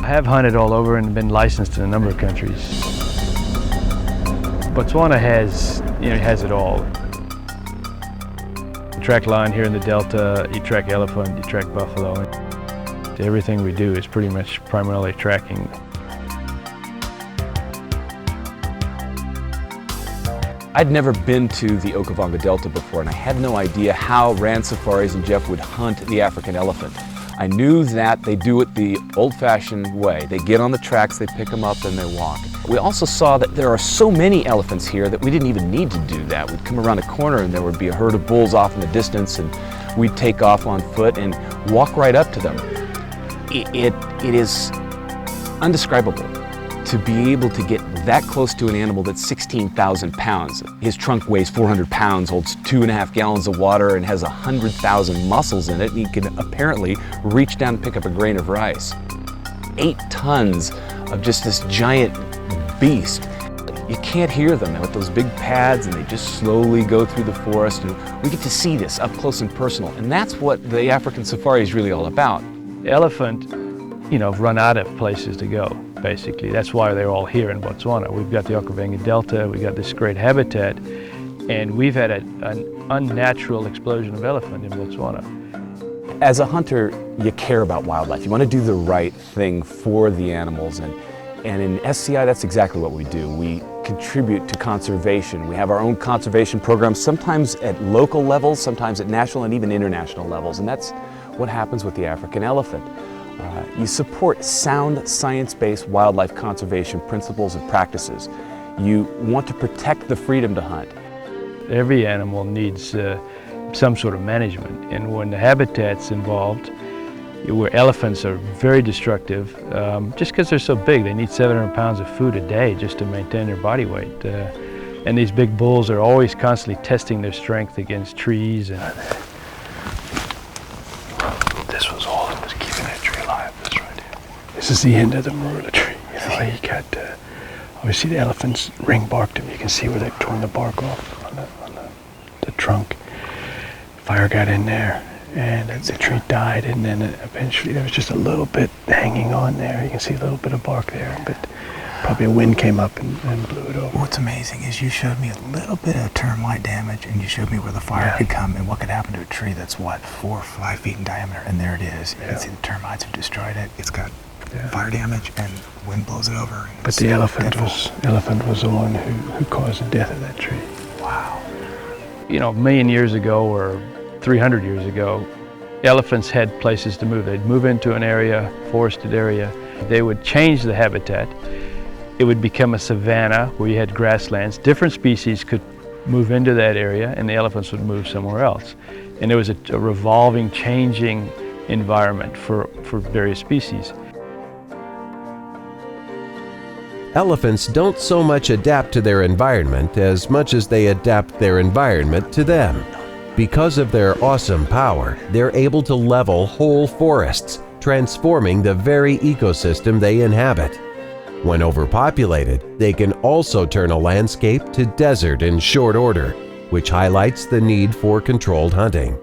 I have hunted all over and been licensed in a number of countries. Botswana has it all. You track lion here in the Delta, you track elephant, you track buffalo. Everything we do is pretty much primarily tracking. I'd never been to the Okavango Delta before, and I had no idea how Rann Safaris and Jeff would hunt the African elephant. I knew that they do it the old-fashioned way. They get on the tracks, they pick them up, and they walk. We also saw that there are so many elephants here that we didn't even need to do that. We'd come around a corner and there would be a herd of bulls off in the distance, and we'd take off on foot and walk right up to them. It is undescribable to be able to get that close to an animal that's 16,000 pounds. His trunk weighs 400 pounds, holds 2.5 gallons of water, and has 100,000 muscles in it. And he can apparently reach down and pick up a grain of rice. 8 tons of just this giant beast. You can't hear them with those big pads, and they just slowly go through the forest. And we get to see this up close and personal. And that's what the African safari is really all about. The elephant, run out of places to go, basically. That's why they're all here in Botswana. We've got the Okavango Delta, we've got this great habitat, and we've had an unnatural explosion of elephant in Botswana. As a hunter, you care about wildlife. You want to do the right thing for the animals, and in SCI, that's exactly what we do. We contribute to conservation. We have our own conservation programs, sometimes at local levels, sometimes at national and even international levels, and that's what happens with the African elephant. You support sound science-based wildlife conservation principles and practices. You want to protect the freedom to hunt. Every animal needs some sort of management, and when the habitat's involved, where elephants are very destructive, just because they're so big, they need 700 pounds of food a day just to maintain their body weight. And these big bulls are always constantly testing their strength against trees. And this was all that was keeping that tree alive, this right here. This is the end of the marula tree. You got, obviously the elephants ring barked him. You can see where they've torn the bark off on the trunk. Fire got in there, and the tree died, and then eventually there was just a little bit hanging on there. You can see a little bit of bark there, but probably a wind came up and blew it over. What's amazing is you showed me a little bit of termite damage, and you showed me where the fire could come and what could happen to a tree that's, 4 or 5 feet in diameter, and there it is. You can see the termites have destroyed it. It's got fire damage, and wind blows it over. But the elephant was the one who caused the death of that tree. Wow. A million years ago or 300 years ago, elephants had places to move. They'd move into an area, forested area. They would change the habitat. It would become a savanna where you had grasslands. Different species could move into that area, and the elephants would move somewhere else. And there was a revolving, changing environment for various species. Elephants don't so much adapt to their environment as much as they adapt their environment to them. Because of their awesome power, they're able to level whole forests, transforming the very ecosystem they inhabit. When overpopulated, they can also turn a landscape to desert in short order, which highlights the need for controlled hunting.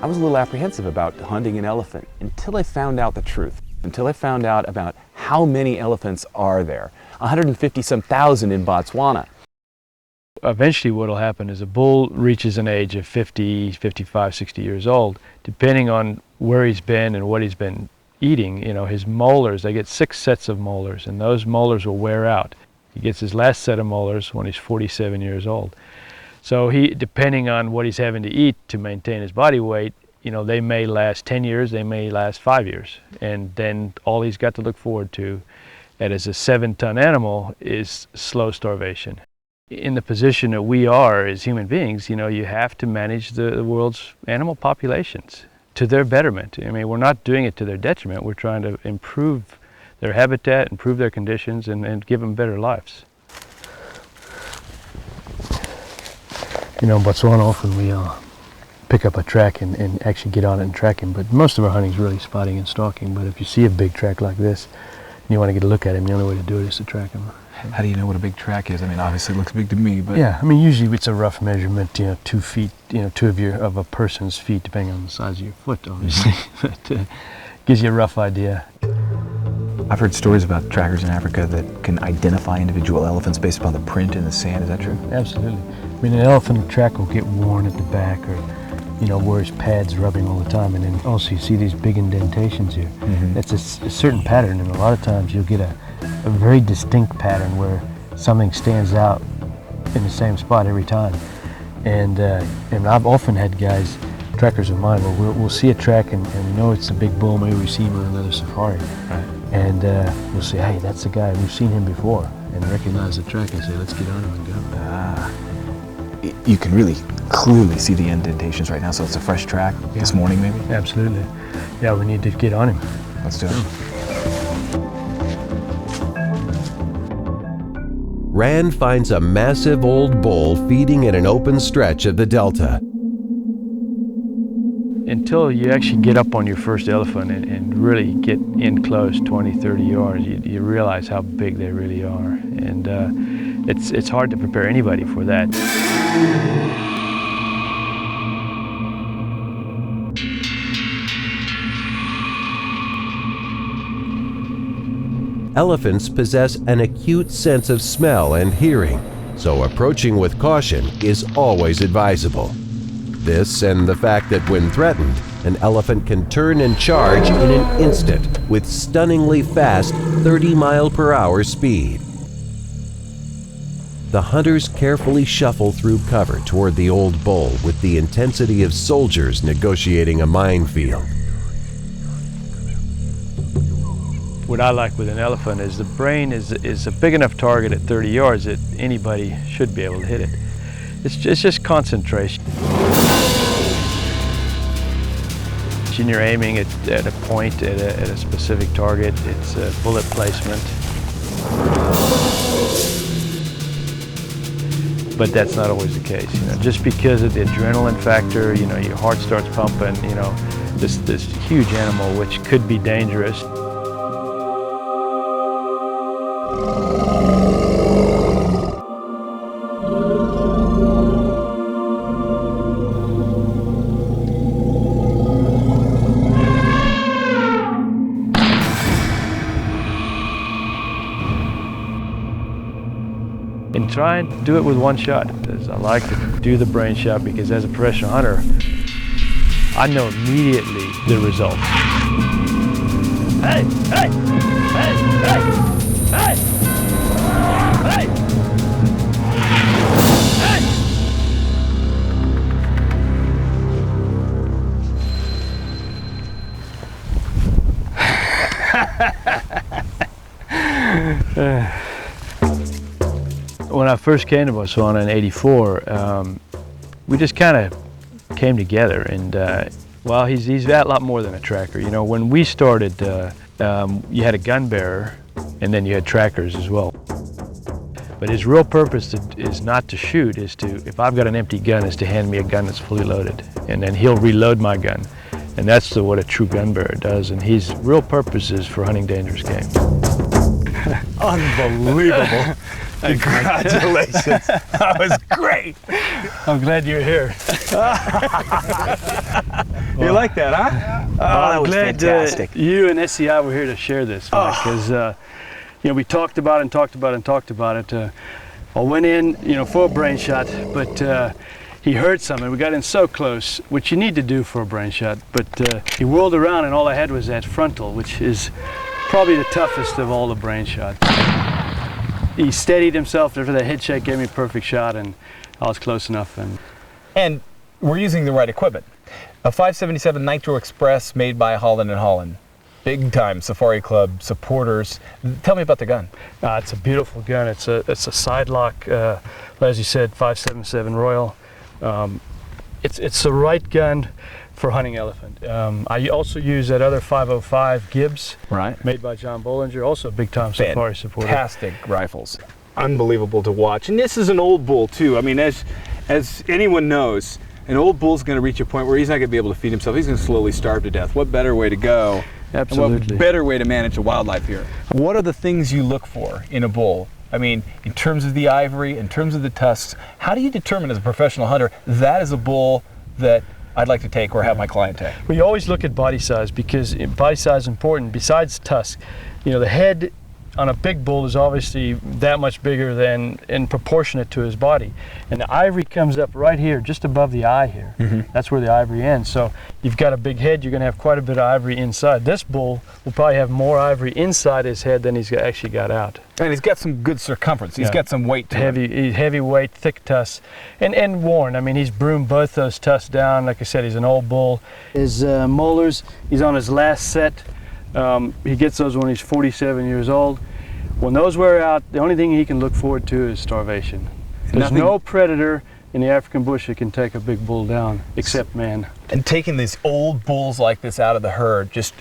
I was a little apprehensive about hunting an elephant until I found out the truth, until I found out about how many elephants are there. 150-some thousand in Botswana. Eventually what will happen is a bull reaches an age of 50, 55, 60 years old. Depending on where he's been and what he's been eating, his molars, they get 6 sets of molars, and those molars will wear out. He gets his last set of molars when he's 47 years old. So depending on what he's having to eat to maintain his body weight, they may last 10 years, they may last 5 years. And then all he's got to look forward to, and as a 7-ton animal, is slow starvation. In the position that we are as human beings, you have to manage the world's animal populations to their betterment. I mean, we're not doing it to their detriment. We're trying to improve their habitat, improve their conditions, and give them better lives. In Botswana, often we pick up a track and actually get on it and track him, but most of our hunting is really spotting and stalking. But if you see a big track like this, and you want to get a look at him, the only way to do it is to track him. How do you know what a big track is? I mean, obviously it looks big to me, but... Yeah, I mean, usually it's a rough measurement, 2 feet, 2 of a person's feet, depending on the size of your foot, obviously. But, gives you a rough idea. I've heard stories about trackers in Africa that can identify individual elephants based upon the print in the sand. Is that true? Absolutely. I mean, an elephant track will get worn at the back, or where his pad's rubbing all the time, and then also you see these big indentations here. That's a certain pattern, and a lot of times you'll get a very distinct pattern where something stands out in the same spot every time. And I've often had guys, trackers of mine, where we'll see a track and we know it's a big bull, maybe we see him on another safari. Right. And we'll say, hey, that's the guy, we've seen him before, and recognize the track and say, let's get on him and go. You can really clearly see the indentations right now, so it's a fresh track this morning maybe? Absolutely. Yeah, we need to get on him. Let's do it. Rann finds a massive old bull feeding in an open stretch of the delta. Until you actually get up on your first elephant and really get in close, 20, 30 yards, you realize how big they really are. And it's hard to prepare anybody for that. Elephants possess an acute sense of smell and hearing, so approaching with caution is always advisable. This and the fact that when threatened, an elephant can turn and charge in an instant with stunningly fast 30-mile-per-hour speed. The hunters carefully shuffle through cover toward the old bull with the intensity of soldiers negotiating a minefield. What I like with an elephant is the brain is a big enough target at 30 yards that anybody should be able to hit it. It's just concentration. When you're aiming at a point, at a specific target, it's bullet placement. But that's not always the case. Just because of the adrenaline factor, your heart starts pumping, this huge animal which could be dangerous. And try and do it with one shot. I like to do the brain shot because as a professional hunter, I know immediately the results. Hey, hey, hey, hey, hey, hey, hey. When I first came to Botswana in '84, we just kind of came together, and well, he's a lot more than a tracker. When we started, you had a gun bearer, and then you had trackers as well. But his real purpose is not to shoot, if I've got an empty gun, is to hand me a gun that's fully loaded, and then he'll reload my gun. And that's what a true gun bearer does, and his real purpose is for hunting dangerous game. Unbelievable. Congratulations. That was great. I'm glad you're here. You like that, huh? Oh, that was glad fantastic. You and SCI were here to share this, because we talked about it. I went in, for a brain shot, but he heard something. We got in so close, which you need to do for a brain shot, but he whirled around and all I had was that frontal, which is probably the toughest of all the brain shots. He steadied himself after that head shake, gave me a perfect shot, and I was close enough. And we're using the right equipment. A 577 Nitro Express made by Holland & Holland. Big time Safari Club supporters. Tell me about the gun. It's a beautiful gun. It's a side lock, as you said, 577 Royal. It's the right gun for hunting elephant. I also use that other 505 Gibbs, right, made by John Bollinger, also a big time safari supporter. Fantastic rifles. Unbelievable to watch. And this is an old bull too. I mean, as anyone knows, an old bull's going to reach a point where he's not going to be able to feed himself. He's going to slowly starve to death. What better way to go? Absolutely. And what better way to manage the wildlife here? What are the things you look for in a bull? I mean, in terms of the ivory, in terms of the tusks, how do you determine as a professional hunter that is a bull that I'd like to take or have my client take? We always look at body size because body size is important. Besides tusk, you know, the head on a big bull is obviously that much bigger than in proportionate to his body. And the ivory comes up right here, just above the eye here. That's where the ivory ends. So you've got a big head, you're gonna have quite a bit of ivory inside. This bull will probably have more ivory inside his head than he's actually got out. And he's got some good circumference. He's got some weight to him. Heavy weight, thick tusks, and worn. I mean, he's broomed both those tusks down. Like I said, he's an old bull. His molars, he's on his last set. He gets those when he's 47 years old. When those wear out, the only thing he can look forward to is starvation. There's no predator in the African bush that can take a big bull down, except man. And taking these old bulls like this out of the herd just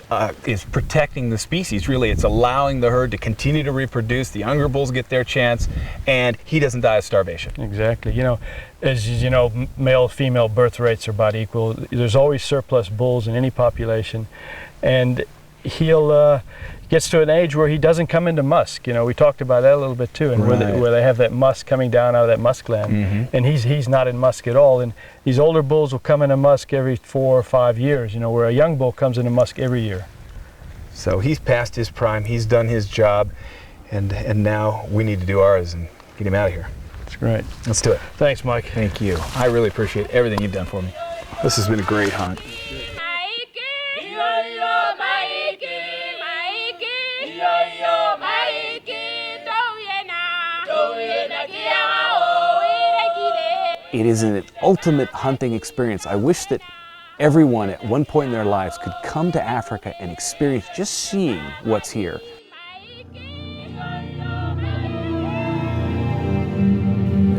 is protecting the species, really. It's allowing the herd to continue to reproduce, the younger bulls get their chance, and he doesn't die of starvation. Exactly. You know, as you know, male-female birth rates are about equal. There's always surplus bulls in any population, and he'll gets to an age where he doesn't come into musk. You know, we talked about that a little bit too, and where they have that musk coming down out of that musk gland, and he's not in musk at all. And these older bulls will come into musk every 4 or 5 years. You know, where a young bull comes into musk every year. So he's past his prime. He's done his job, and now we need to do ours and get him out of here. That's great. Let's do it. Thanks, Mike. Thank you. I really appreciate everything you've done for me. This has been a great hunt. It is an ultimate hunting experience. I wish that everyone at one point in their lives could come to Africa and experience just seeing what's here.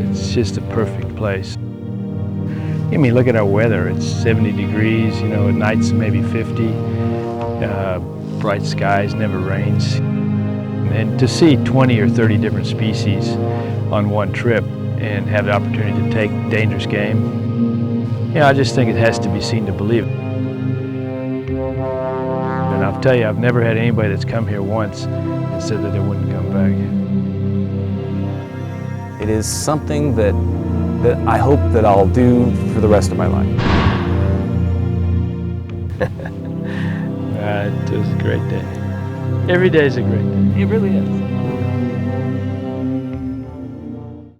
It's just a perfect place. I mean, look at our weather. It's 70 degrees, you know, at nights maybe 50. Bright skies, never rains. And to see 20 or 30 different species on one trip and have the opportunity to take dangerous game, you know, I just think it has to be seen to believe it. And I'll tell you, I've never had anybody that's come here once and said that they wouldn't come back. It is something that I hope that I'll do for the rest of my life. It was a great day. Every day is a great day. It really is.